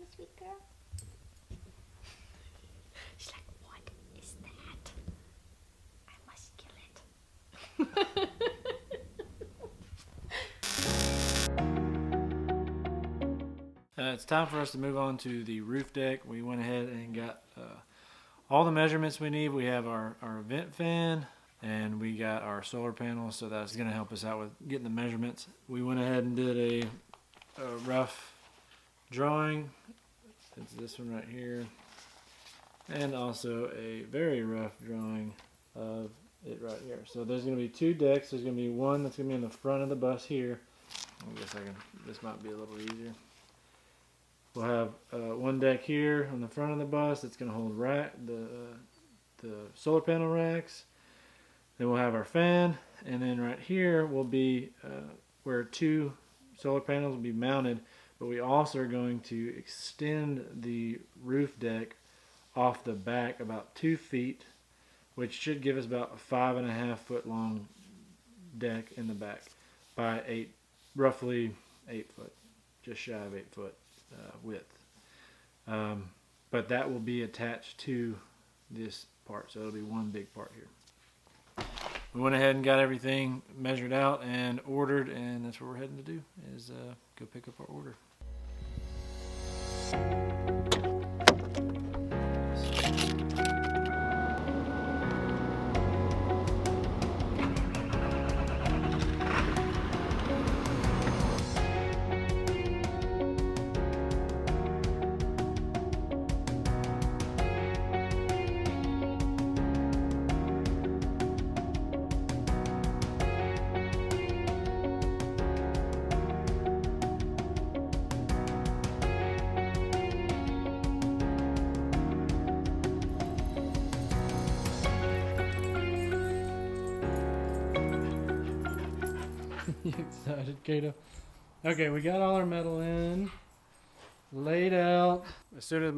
a sweet girl. She's like, what is that? I must kill it. It's time for us to move on to the roof deck. We went ahead and got all the measurements we need. We have our vent fan and we got our solar panels, so that's going to help us out with getting the measurements. We went ahead and did a rough drawing. It's this one right here, and also a very rough drawing of it right here. So there's going to be two decks. There's going to be one that's going to be in the front of the bus here. I guess this might be a little easier. We'll have one deck here on the front of the bus that's going to hold the solar panel racks. Then we'll have our fan, and then right here will be where two solar panels will be mounted, but we also are going to extend the roof deck off the back about 2 feet, which should give us about a 5.5 foot long deck in the back by roughly 8 foot, just shy of 8 foot width. But that will be attached to this part, so it'll be one big part here. We went ahead and got everything measured out and ordered, and that's what we're heading to do, is go pick up our order. You excited, Kato? Okay, we got all our metal in, laid out. As soon as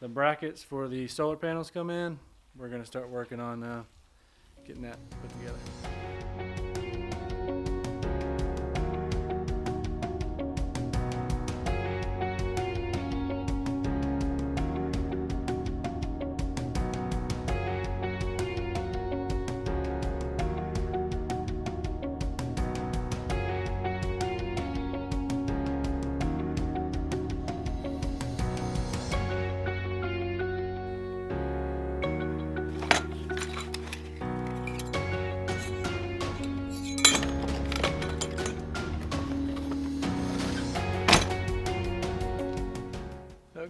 the brackets for the solar panels come in, we're going to start working on getting that put together.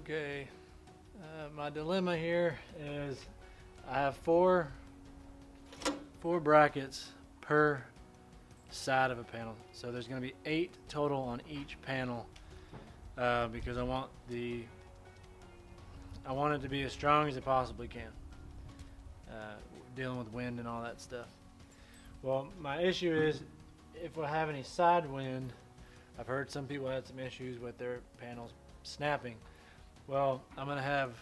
Okay, my dilemma here is I have four brackets per side of a panel, so there's going to be 8 total on each panel because I want it to be as strong as it possibly can, dealing with wind and all that stuff. Well, my issue is if we have any side wind, I've heard some people had some issues with their panels snapping. Well, I'm going to have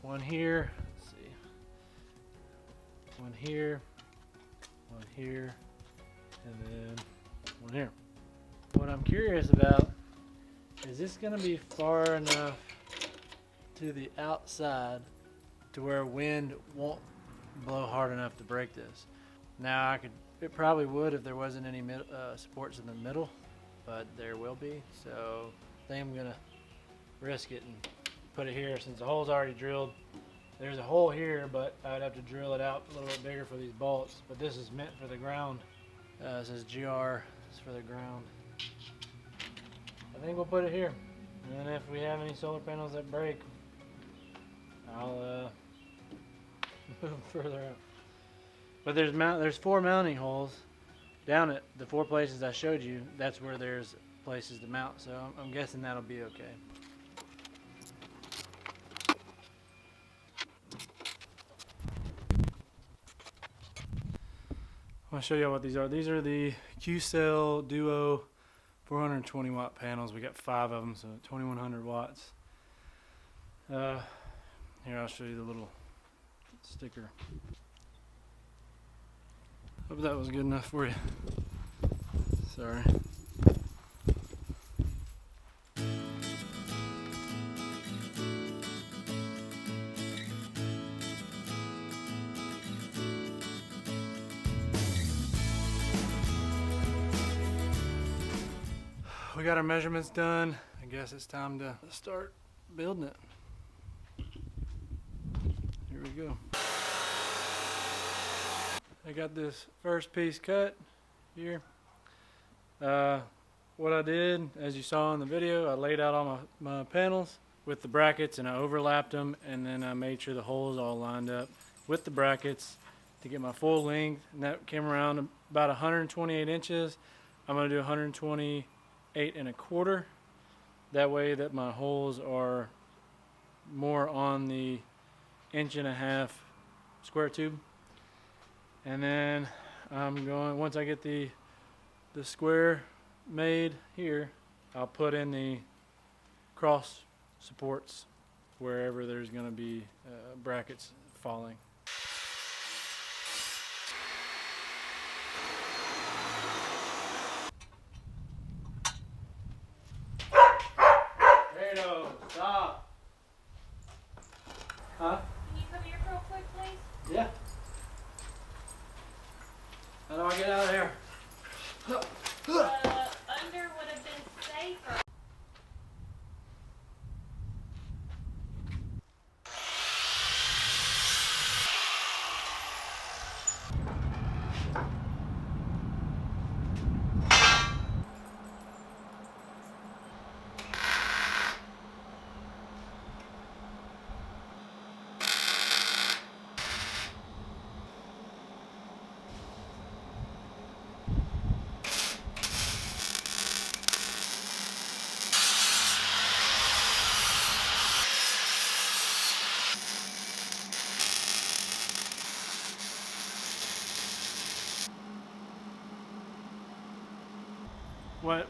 one here, let's see, one here, and then one here. What I'm curious about is this going to be far enough to the outside to where wind won't blow hard enough to break this. Now, it probably would if there wasn't any supports in the middle, but there will be, so I think I'm going to risk it and put it here since the hole's already drilled. There's a hole here, but I'd have to drill it out a little bit bigger for these bolts, but this is meant for the ground. It says GR is for the ground. I think we'll put it here, and then if we have any solar panels that break, I'll move them further out. But there's 4 mounting holes down at the 4 places I showed you. That's where there's places to mount, so I'm guessing that'll be okay. I'll show you what these are. These are the Q-Cell Duo 420 watt panels. We got 5 of them, so 2100 watts. Here, I'll show you the little sticker. Hope that was good enough for you. Sorry. we got our measurements done. I guess it's time to start building it. Here we go. I got this first piece cut here. What I did, as you saw in the video, I laid out all my panels with the brackets and I overlapped them, and then I made sure the holes all lined up with the brackets to get my full length, and that came around about 128 inches. I'm going to do 128 and a quarter. That way that my holes are more on the 1.5 inch square tube. And then I'm going, once I get the square made here, I'll put in the cross supports wherever there's going to be brackets falling. Rado, stop. Huh? Can you come here real quick, please? Yeah. How do I get out of here? Under would have been safer.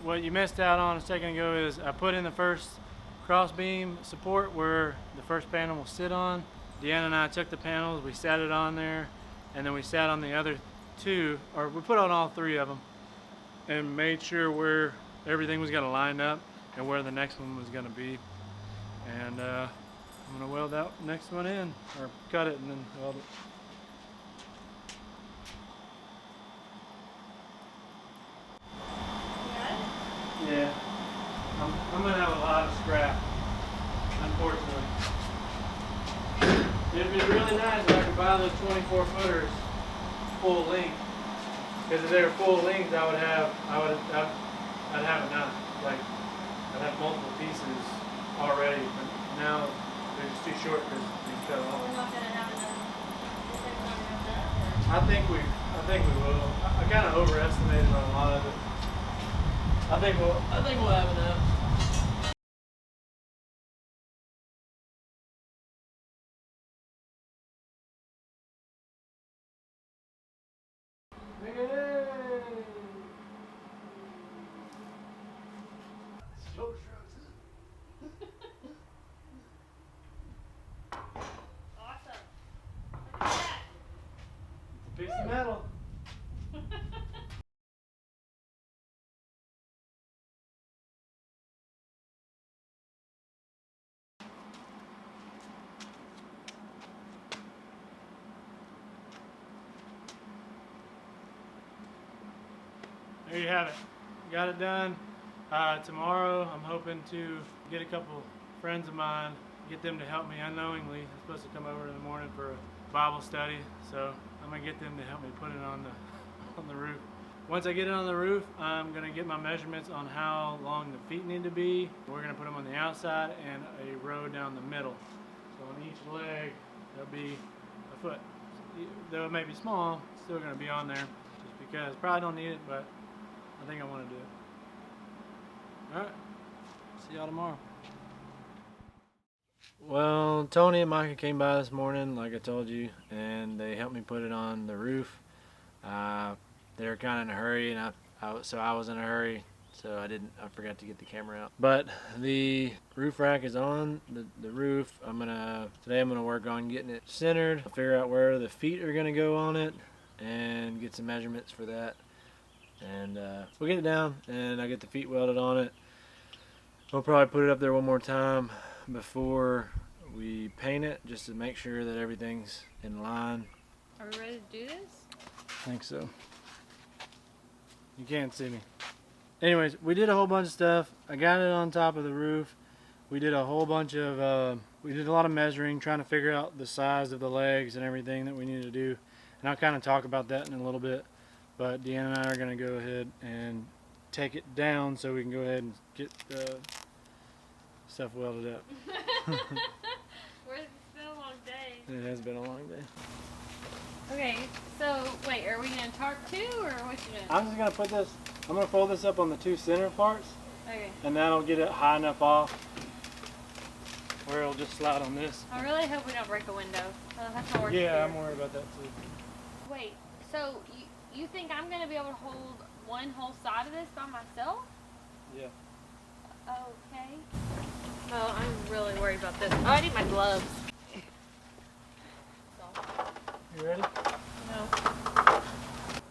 What you missed out on a second ago is I put in the first cross beam support where the first panel will sit on. Deanna and I took the panels, we sat it on there, and then we sat on the other two, or we put on all three of them, and made sure where everything was going to line up and where the next one was going to be. And I'm going to weld that next one in, or cut it and then weld it. Yeah, I'm gonna have a lot of scrap, unfortunately. It'd be really nice if I could buy those 24 footers full length. Because if they were full length, I'd have enough. Like, I'd have multiple pieces already. But now they're just too short because you cut them We're off. not gonna have enough. We're not gonna have enough. I think we will. I kind of overestimated on a lot of it. I think we'll have enough. Hey! Awesome. Look at that. Piece of metal. There you have it. Got it done. Tomorrow I'm hoping to get a couple friends of mine, get them to help me unknowingly. I'm supposed to come over in the morning for a Bible study, so I'm gonna get them to help me put it on the roof. Once I get it on the roof, I'm gonna get my measurements on how long the feet need to be. We're gonna put them on the outside and a row down the middle. So on each leg, there'll be a foot. Though it may be small, it's still gonna be on there, just because. Probably don't need it, but I think I want to do it. Alright, see y'all tomorrow. Well, Tony and Micah came by this morning, like I told you, and they helped me put it on the roof. They were kind of in a hurry, and so I was in a hurry, so I forgot to get the camera out. But the roof rack is on the roof. Today I'm gonna work on getting it centered, figure out where the feet are gonna go on it, and get some measurements for that. And we'll get it down, and I'll get the feet welded on it. We'll probably put it up there one more time before we paint it, just to make sure that everything's in line. Are we ready to do this? I think so. You can't see me. anyways, we did a whole bunch of stuff. I got it on top of the roof. We did a whole bunch of, we did a lot of measuring, trying to figure out the size of the legs and everything that we needed to do. And I'll kind of talk about that in a little bit. But Deanna and I are going to go ahead and take it down so we can go ahead and get the stuff welded up. It's been a long day. It has been a long day. Okay, so wait, are we gonna tarp too, or what you doing? I'm just going to put this, I'm going to fold this up on the two center parts. Okay. And that'll get it high enough off where it'll just slide on this. I really hope we don't break a window. That's my worst fear. Yeah, I'm worried about that too. Wait, so you think I'm gonna be able to hold one whole side of this by myself? Yeah. Okay. Oh, I'm really worried about this. Oh, I need my gloves. You ready? No.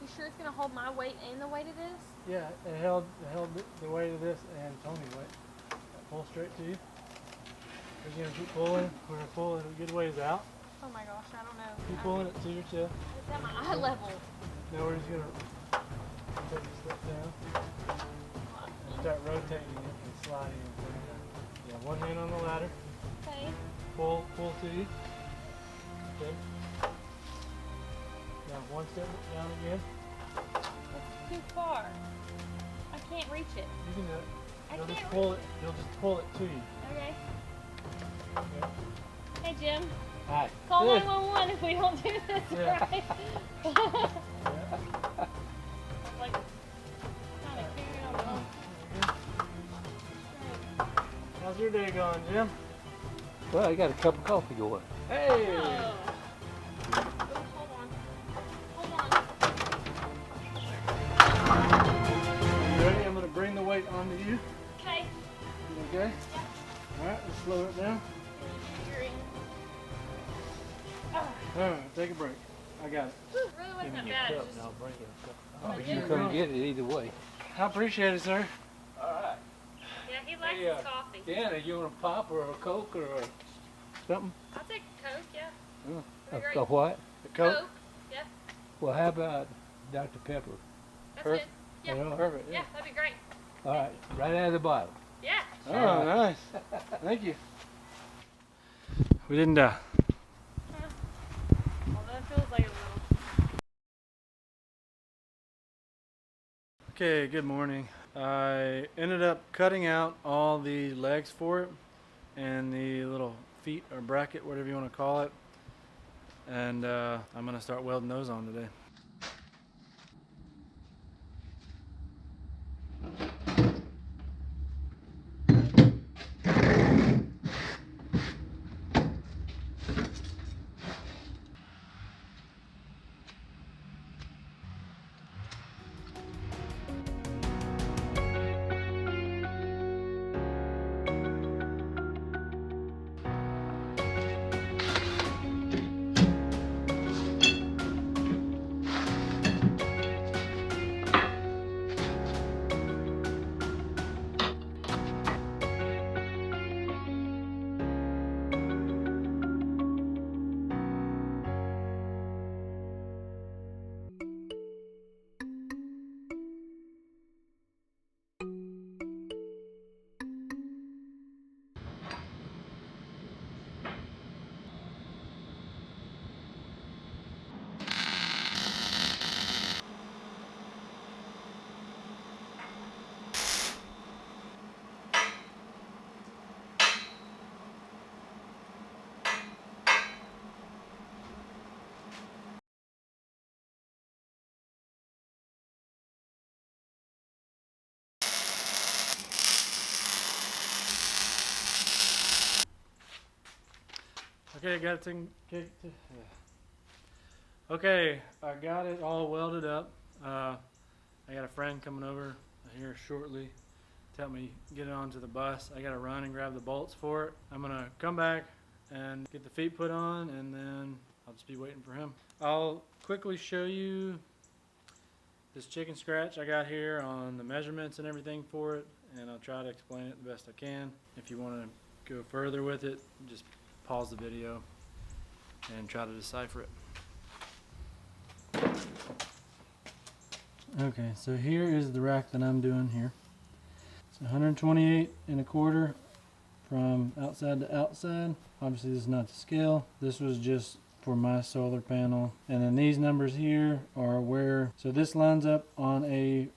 You sure it's gonna hold my weight and the weight of this? Yeah, it held the weight of this and Tony's weight. Pull straight to you. We're gonna keep pulling. We're gonna pull it a good ways out. Oh my gosh, I don't know. Keep pulling it to your chest. It's at my eye level. Now we're just gonna take a step down and start rotating it and sliding it. Yeah, one hand on the ladder. Okay. Pull to you. Okay. Now one step down again. That's too far. I can't reach it. You can do it. I You'll just can't pull it. You'll just pull it to you. Okay. Okay. Hey Jim, Hi. call Good. 911 if we don't do this Yeah. right. Yeah. I'm like, trying to carry on. There you go. How's your day going, Jim? Well, I got a cup of coffee going. Hey! Oh. Oh, hold on. Hold on. You ready? I'm going to bring the weight onto you. Okay. Okay? Yeah. Alright, let's slow it down. Alright, take a break. I got it. Really wasn't that bad. Cup, It's and I'll bring it. Oh, You yeah. come get it either way. I appreciate it, sir. All right. yeah, he likes Hey, his coffee. Deanna, you want a pop or a Coke or something? I'll take a Coke, yeah. A, That'd be a great. what? The Coke? Coke, yeah. Well, how about Dr. Pepper? That's Perfect. good. Yeah. You know? Perfect. Yeah, that'd be great. All right, right out of the bottle. Yeah. Oh, nice. Thank you. We didn't die. Although it feels like a little. Okay, good morning. I ended up cutting out all the legs for it and the little feet or bracket, whatever you want to call it. And I'm going to start welding those on today. Okay, got it. Okay, I got it all welded up. I got a friend coming over here shortly to help me get it onto the bus. I got to run and grab the bolts for it. I'm gonna come back and get the feet put on, and then I'll just be waiting for him. I'll quickly show you this chicken scratch I got here on the measurements and everything for it, and I'll try to explain it the best I can. If you want to go further with it, just pause the video and try to decipher it. Okay, so here is the rack that I'm doing here. 128 1/4 from outside to outside. Obviously this is not to scale. This was just for my solar panel. And then these numbers here are where, so this lines up on a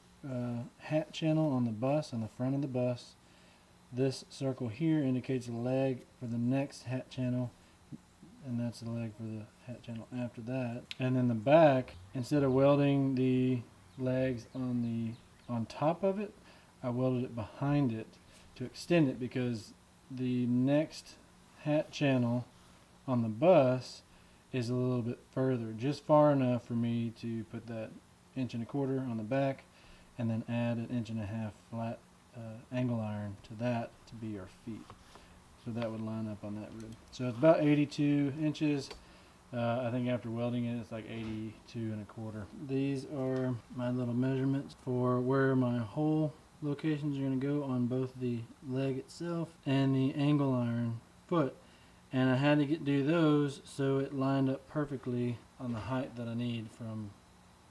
hat channel on the bus, on the front of the bus. This circle here indicates a leg for the next hat channel, and that's the leg for the hat channel after that. And then the back, instead of welding the legs on top of it, I welded it behind it to extend it, because the next hat channel on the bus is a little bit further, just far enough for me to put that 1.25 on the back, and then add an 1.5 flat angle iron to that to be our feet. So that would line up on that rib. So it's about 82 inches. I think after welding it, it's like 82 1/4. These are my little measurements for where my hole locations are going to go on both the leg itself and the angle iron foot. And I had to do those so it lined up perfectly on the height that I need on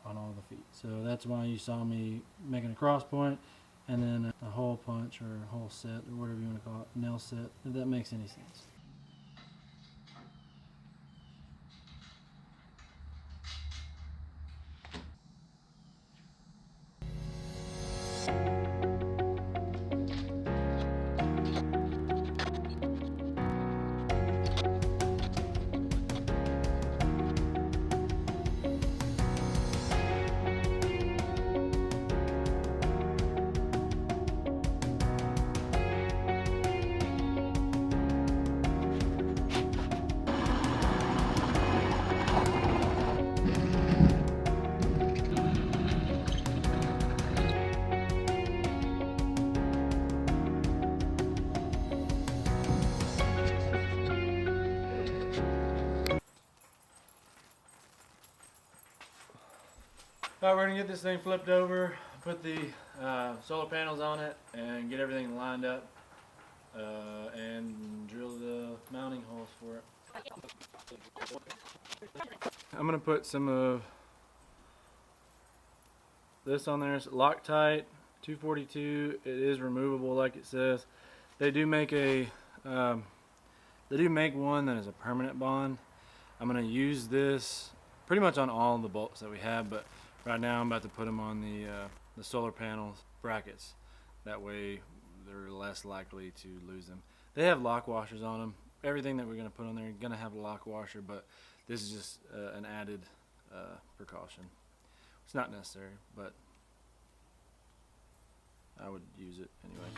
all the feet. So that's why you saw me making a cross point and then a hole punch or a hole set or whatever you want to call it, nail set, if that makes any sense. Alright, we're gonna get this thing flipped over, put the solar panels on it, and get everything lined up, and drill the mounting holes for it. I'm gonna put some of this on there. It's Loctite 242. It is removable, like it says. They do make one that is a permanent bond. I'm gonna use this pretty much on all the bolts that we have, but right now I'm about to put them on the solar panels brackets. That way they're less likely to lose them. They have lock washers on them. Everything that we're going to put on there is going to have a lock washer, but this is just an added precaution. It's not necessary, but I would use it anyways.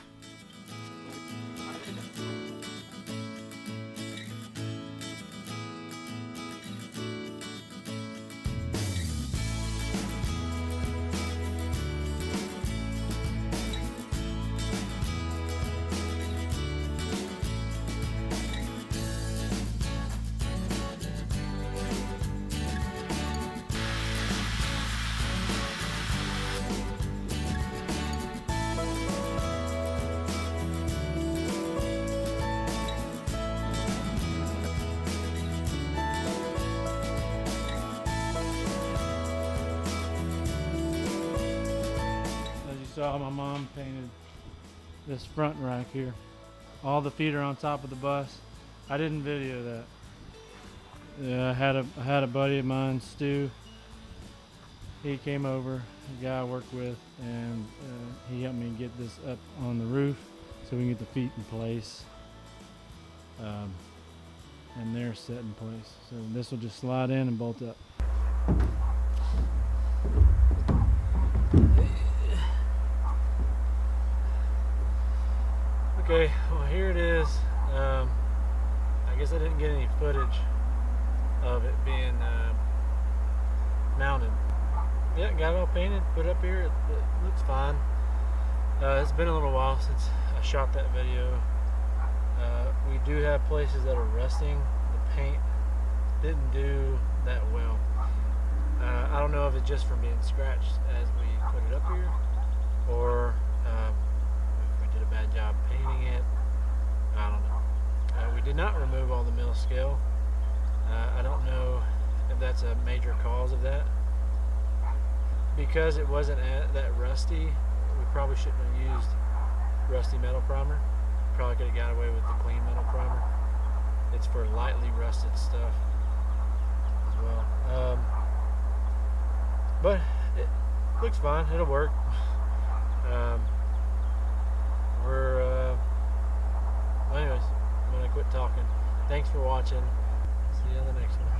Saw my mom painted this front rack here. All the feet are on top of the bus. I didn't video that. Yeah, I had a buddy of mine, Stu. He came over, a guy I work with, and he helped me get this up on the roof so we can get the feet in place. And they're set in place. So this will just slide in and bolt up. Okay, well here it is. I guess I didn't get any footage of it being mounted. Yeah, got it all painted, put up here. It looks fine. It's been a little while since I shot that video. We do have places that are rusting. The paint didn't do that well. I don't know if it's just from being scratched as we put it up here, or did a bad job painting it. I don't know. We did not remove all the mill scale. I don't know if that's a major cause of that. Because it wasn't that rusty, we probably shouldn't have used rusty metal primer. Probably could have got away with the clean metal primer. It's for lightly rusted stuff as well. But it looks fine. It'll work. Anyways, I'm gonna quit talking. Thanks for watching. See you on the next one.